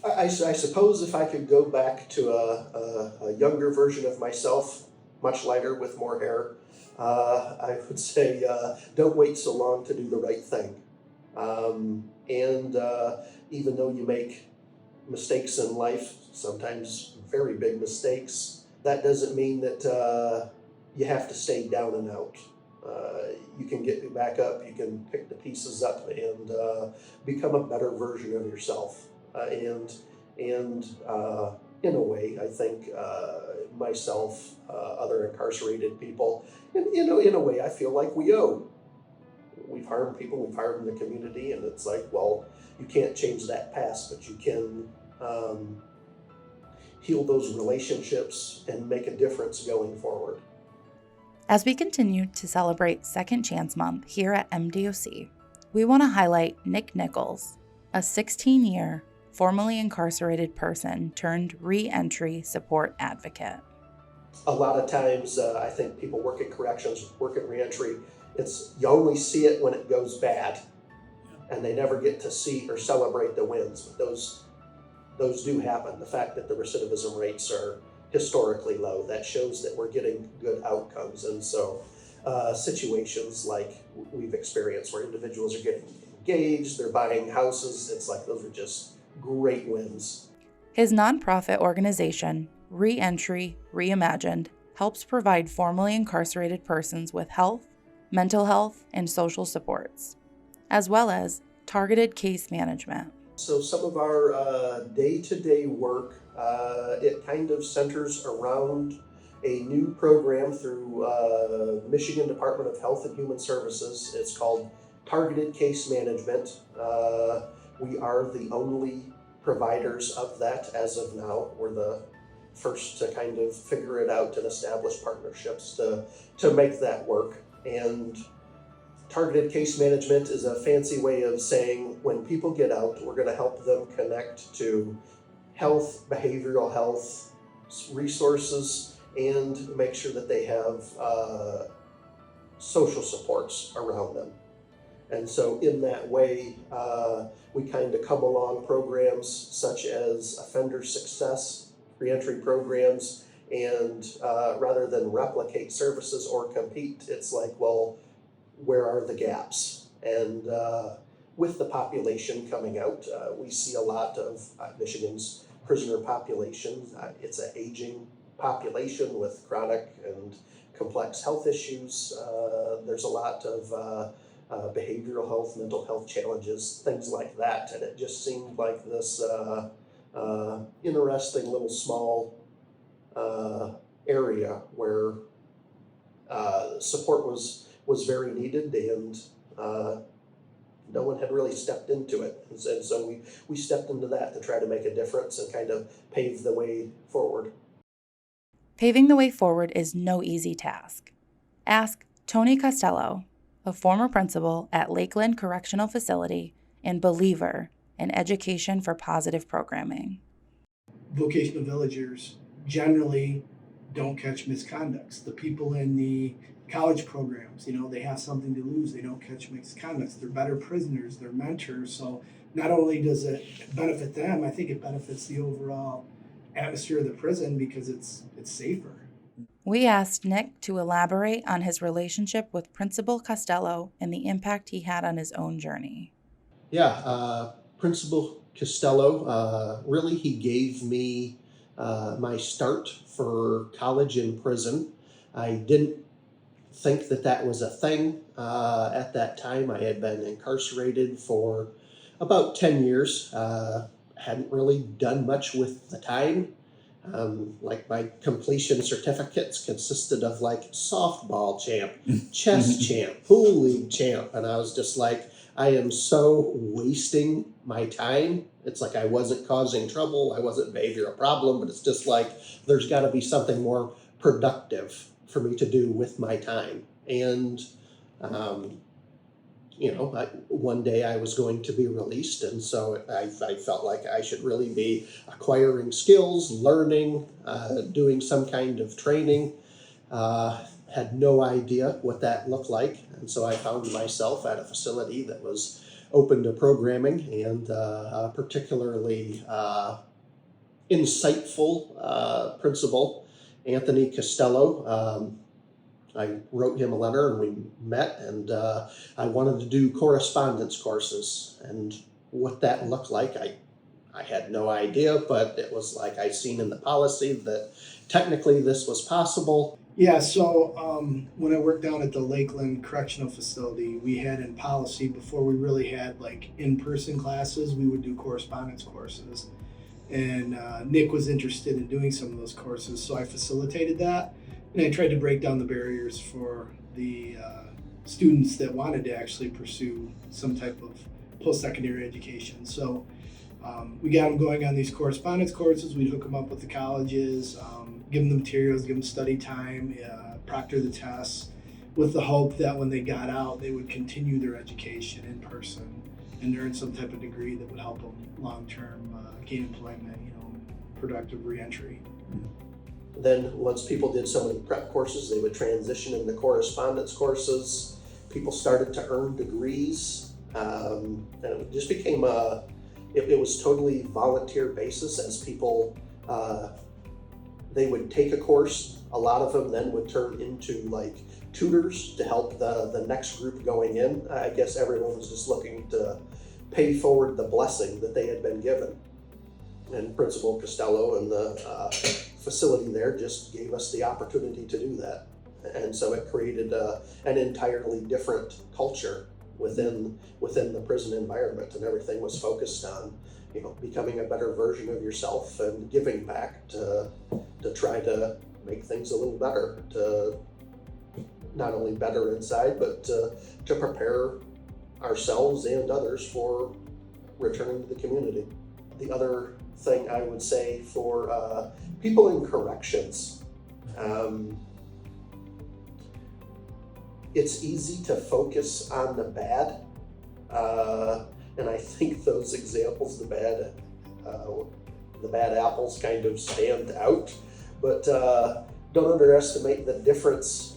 I suppose if I could go back to a younger version of myself, much lighter with more hair, I would say don't wait so long to do the right thing. And even though you make mistakes in life, sometimes very big mistakes, that doesn't mean that you have to stay down and out. You can get back up, you can pick the pieces up and become a better version of yourself. And in a way, I think myself, other incarcerated people, and in a way, I feel like we owe. We've harmed people, we've harmed the community, and it's like, well, you can't change that past, but you can heal those relationships and make a difference going forward. As we continue to celebrate Second Chance Month here at MDOC, we want to highlight Nick Nichols, a 16-year, formerly incarcerated person turned re-entry support advocate. A lot of times, I think people work in corrections, work in reentry, you only see it when it goes bad, and they never get to see or celebrate the wins. But those do happen. The fact that the recidivism rates are historically low, that shows that we're getting good outcomes. And so situations like we've experienced where individuals are getting engaged, they're buying houses, it's like those are just great wins. His nonprofit organization, Reentry Reimagined, helps provide formerly incarcerated persons with health, mental health, and social supports, as well as targeted case management. So some of our day-to-day work, it kind of centers around a new program through the Michigan Department of Health and Human Services. It's called Targeted Case Management. We are the only providers of that as of now. We're the first to kind of figure it out and establish partnerships to make that work. And targeted case management is a fancy way of saying when people get out, we're going to help them connect to health, behavioral health resources, and make sure that they have social supports around them. And so in that way, we kind of come along programs such as offender success, reentry programs, and rather than replicate services or compete, it's like, well, where are the gaps? And with the population coming out, we see a lot of Michigan's prisoner population. It's an aging population with chronic and complex health issues. There's a lot of behavioral health, mental health challenges, things like that. And it just seemed like this interesting little small area where support was very needed, and no one had really stepped into it. And so we stepped into that to try to make a difference and kind of pave the way forward. Paving the way forward is no easy task. Ask Tony Costello, a former principal at Lakeland Correctional Facility and believer in education for positive programming. Vocational villagers generally don't catch misconducts. The people in the college programs, they have something to lose. They don't catch misconducts. They're better prisoners. They're mentors. So not only does it benefit them, I think it benefits the overall atmosphere of the prison because it's safer. We asked Nick to elaborate on his relationship with Principal Costello and the impact he had on his own journey. Yeah, Principal Costello, really he gave me my start for college in prison. I didn't think that was a thing. At that time, I had been incarcerated for about 10 years. Hadn't really done much with the time. Like my completion certificates consisted of like softball champ, chess champ, pool league champ. And I was just like, I am so wasting my time. It's like I wasn't causing trouble. I wasn't a behavioral problem, but it's just like, there's got to be something more productive for me to do with my time. And, one day I was going to be released. And so I felt like I should really be acquiring skills, learning, doing some kind of training. Had no idea what that looked like. And so I found myself at a facility that was open to programming, and particularly insightful principal, Anthony Costello. I wrote him a letter and we met, and I wanted to do correspondence courses, and what that looked like, I had no idea, but it was like I seen in the policy that technically this was possible. Yeah, so when I worked down at the Lakeland Correctional Facility, we had in policy, before we really had like in-person classes, we would do correspondence courses. And Nick was interested in doing some of those courses, so I facilitated that. And I tried to break down the barriers for the students that wanted to actually pursue some type of post-secondary education. So we got them going on these correspondence courses. We'd hook them up with the colleges, give them the materials, give them study time, proctor the tests, with the hope that when they got out, they would continue their education in person and earn some type of degree that would help them long-term gain employment, productive reentry. Then once people did so many prep courses, they would transition into correspondence courses. People started to earn degrees, and it just became it was totally volunteer basis as people, they would take a course. A lot of them then would turn into like tutors to help the next group going in. I guess everyone was just looking to pay forward the blessing that they had been given. And Principal Costello and the facility there just gave us the opportunity to do that. And so it created an entirely different culture within the prison environment, and everything was focused on, becoming a better version of yourself and giving back to try to make things a little better, to not only better inside, but to prepare ourselves and others for returning to the community. The other thing I would say for people in corrections, it's easy to focus on the bad, and I think those examples, the bad apples kind of stand out, but don't underestimate the difference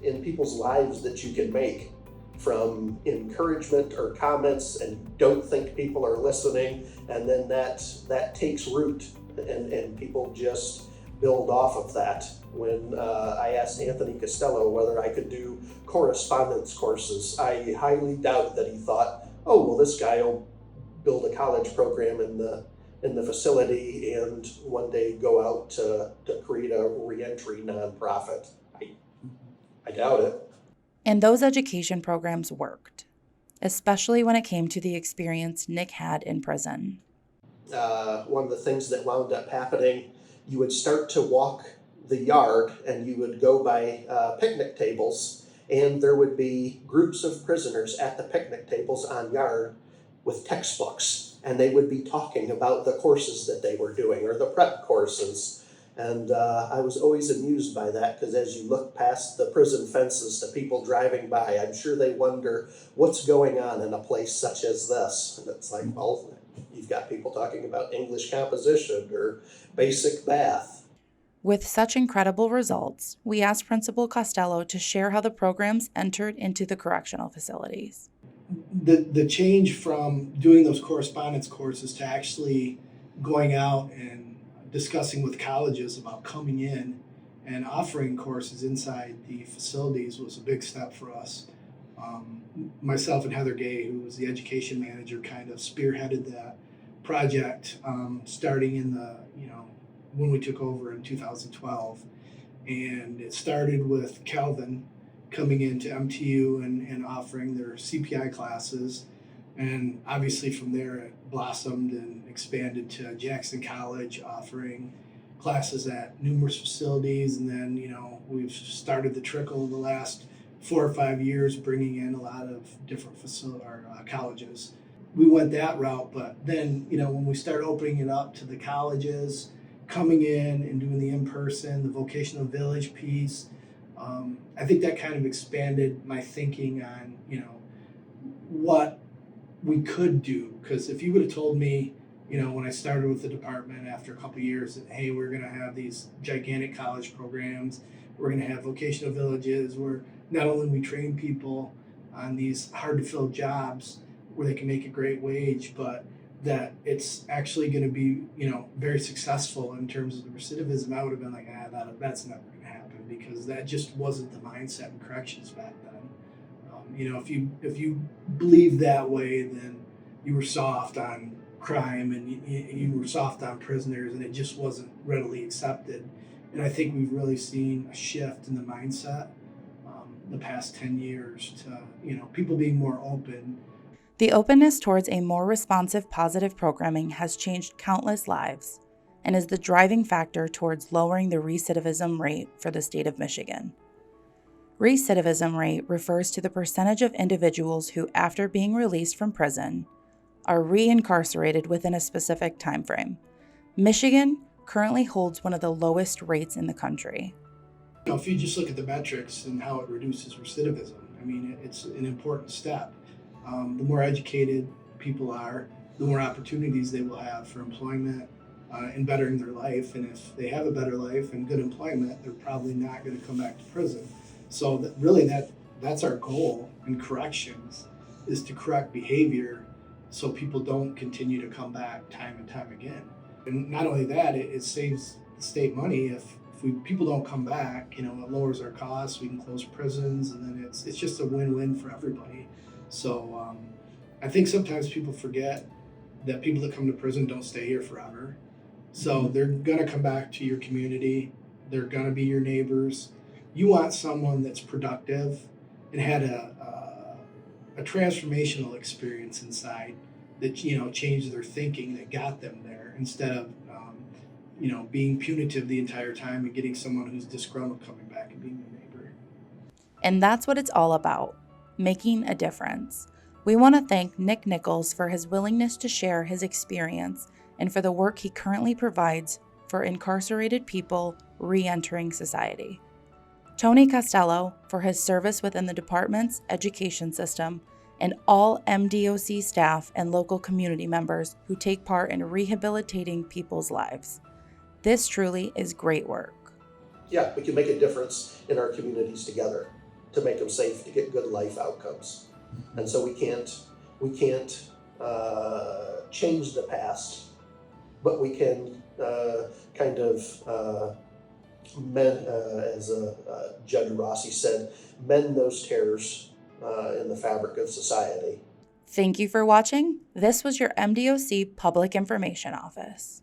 in people's lives that you can make from encouragement or comments, and don't think people are listening, and then that takes root, and people just build off of that. When I asked Anthony Costello whether I could do correspondence courses, I highly doubt that he thought, oh, well, this guy will build a college program in the facility and one day go out to create a reentry nonprofit. I doubt it. And those education programs worked, especially when it came to the experience Nick had in prison. One of the things that wound up happening, you would start to walk the yard and you would go by picnic tables, and there would be groups of prisoners at the picnic tables on yard with textbooks, and they would be talking about the courses that they were doing or the prep courses. And I was always amused by that, because as you look past the prison fences to people driving by, I'm sure they wonder what's going on in a place such as this. And it's like, well, you've got people talking about English composition or basic math. With such incredible results, we asked Principal Costello to share how the programs entered into the correctional facilities. The change from doing those correspondence courses to actually going out and discussing with colleges about coming in and offering courses inside the facilities was a big step for us. Myself and Heather Gay, who was the education manager, kind of spearheaded that project, starting in when we took over in 2012. And it started with Calvin coming into MTU and offering their CPI classes. And obviously from there it blossomed and expanded to Jackson College, offering classes at numerous facilities. And then, we've started the trickle the last 4 or 5 years, bringing in a lot of different colleges. We went that route, but then, when we started opening it up to the colleges, coming in and doing the in-person, the vocational village piece, I think that kind of expanded my thinking on, what we could do. Because if you would have told me, when I started with the department after a couple of years, that, hey, we're going to have these gigantic college programs, we're going to have vocational villages where not only we train people on these hard to fill jobs where they can make a great wage, but that it's actually going to be, very successful in terms of the recidivism, I would have been like, that's never going to happen, because that just wasn't the mindset in corrections back then. If you believed that way, then you were soft on crime, and you were soft on prisoners, and it just wasn't readily accepted. And I think we've really seen a shift in the mindset the past 10 years to, people being more open. The openness towards a more responsive, positive programming has changed countless lives and is the driving factor towards lowering the recidivism rate for the state of Michigan. Recidivism rate refers to the percentage of individuals who, after being released from prison, are reincarcerated within a specific time frame. Michigan currently holds one of the lowest rates in the country. If you just look at the metrics and how it reduces recidivism, it's an important step. The more educated people are, the more opportunities they will have for employment and bettering their life. And if they have a better life and good employment, they're probably not going to come back to prison. So that's our goal in corrections, is to correct behavior so people don't continue to come back time and time again. And not only that, it saves the state money. If people don't come back, it lowers our costs. We can close prisons, and then it's just a win-win for everybody. So I think sometimes people forget that people that come to prison don't stay here forever. So they're gonna come back to your community. They're gonna be your neighbors. You want someone that's productive and had a transformational experience inside that changed their thinking, that got them there, instead of being punitive the entire time and getting someone who's disgruntled coming back and being your neighbor. And that's what it's all about, making a difference. We want to thank Nichols for his willingness to share his experience and for the work he currently provides for incarcerated people re-entering society. Tony Costello for his service within the department's education system, and all MDOC staff and local community members who take part in rehabilitating people's lives. This truly is great work. Yeah, we can make a difference in our communities together to make them safe, to get good life outcomes. And so we can't change the past, but we can as Judge Rossi said, mend those tears in the fabric of society. Thank you for watching. This was your MDOC Public Information Office.